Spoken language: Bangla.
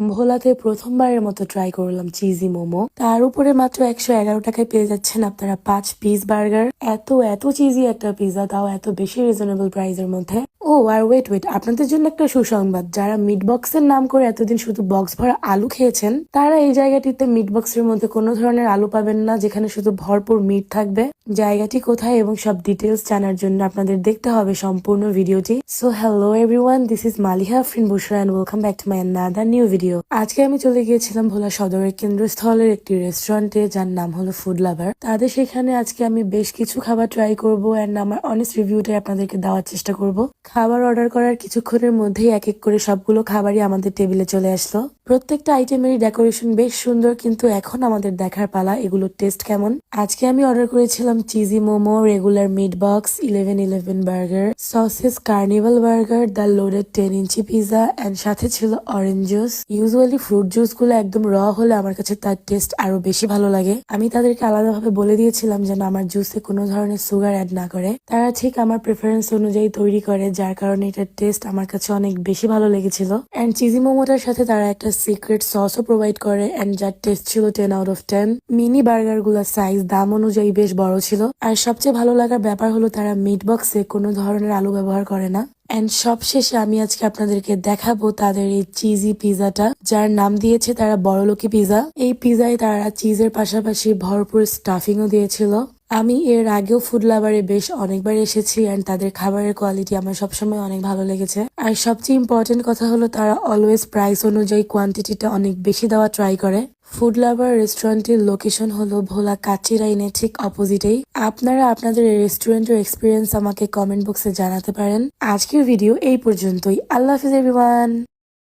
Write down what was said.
ভোলাতে প্রথমবারের মতো ট্রাই করলাম চিজি মোমো। তার উপরে মাত্র 111 টাকায় পেয়ে যাচ্ছেন আপনারা 5 পিস বার্গার। এত এত চিজি একটা পিজা, তাও এত বেশি রিজনেবল প্রাইসের মধ্যে। ও আর ওয়েট আপনাদের জন্য একটা সুসংবাদ, যারা মিট বক্সের নাম করে এতদিন শুধু বক্স ভরা আলু খেয়েছেন, তারা এই জায়গাটিতে মিট বক্সের মধ্যে কোনো ধরনের আলু পাবেন না, যেখানে শুধু ভরপুর মিট থাকবে। জায়গাটি কোথায় এবং সব ডিটেলস জানার জন্য আপনাদের দেখতে হবে সম্পূর্ণ ভিডিওটি। So hello everyone, this is Maliha Afrin Bushra and welcome back to my another new video. আজকে আমি চলে গিয়েছিলাম ভোলা সদরের কেন্দ্রস্থলের একটি রেস্টুরেন্টে, যার নাম হলো ফুড লাভার। তাদের সেখানে আজকে আমি বেশ কিছু খাবার ট্রাই করব এন্ড আমার অনেস্ট রিভিউটাই আপনাদেরকে দেওয়ার চেষ্টা করব। খাবার অর্ডার করার কিছুক্ষণের মধ্যেই এক এক করে সবগুলো খাবারই আমাদের টেবিলে চলে আসলো। প্রত্যেকটা আইটেমেরই ডেকোরেশন বেশ সুন্দর, কিন্তু এখন আমাদের দেখার পালা এগুলোর টেস্ট কেমন। আজকে আমি অর্ডার করেছিলাম cheesy momo, regular meat box, 1111 burger, sausage carnival burger, the loaded 10 inch pizza and সাথে ছিল orange juice. Usually fruit juice গুলো একদম র হলে আমার কাছে তার টেস্ট আরো বেশি ভালো লাগে। আমি তাদেরকে আলাদাভাবে বলে দিয়েছিলাম যেন আমার জুসে কোনো ধরনের সুগার অ্যাড না করে। তারা ঠিক আমার প্রেফারেন্স অনুযায়ী তৈরি করে, যার কারণে এটার টেস্ট আমার কাছে অনেক বেশি ভালো লেগেছিল। এন্ড চিজি মোমোটার সাথে তারা একটা সিক্রেট সসও প্রোভাইড করে এন্ড যার টেস্ট ছিল 10 আউট অফ 10। মিনি বার্গার গুলার সাইজ দাম অনুযায়ী বেশ বড় ছিল। আর সবচেয়ে ভালো লাগার ব্যাপার হলো তারা মিট বক্সে কোনো ধরনের আলু ব্যবহার করে না। এন্ড সবশেষে আমি আজকে আপনাদেরকে দেখাবো তাদের এই চিজি পিজাটা, যার নাম দিয়েছে তারা বড়লোকি পিজা। এই পিজায় তারা চিজের পাশাপাশি ভরপুর স্টাফিংও দিয়েছিল। আমি এর আগেও ফুড লাভারে বেশ অনেকবার এসেছি এন্ড তাদের খাবারের কোয়ালিটি আমার সবসময় অনেক ভালো লেগেছে। আর সবচেয়ে ইম্পর্টেন্ট কথা হলো তারা অলওয়েজ প্রাইস অনুযায়ী কোয়ান্টিটিটা অনেক বেশি দেওয়া ট্রাই করে। ফুড লাভার রেস্টুরেন্টের লোকেশন হলো ভোলা কাচিরাইনে ঠিক অপোজিটেই। আপনারা আপনাদের এই রেস্টুরেন্টের এক্সপিরিয়েন্স আমাকে কমেন্ট বক্সে জানাতে পারেন। আজকের ভিডিও এই পর্যন্তই। আল্লাহ হাফিজ এভরিওয়ান।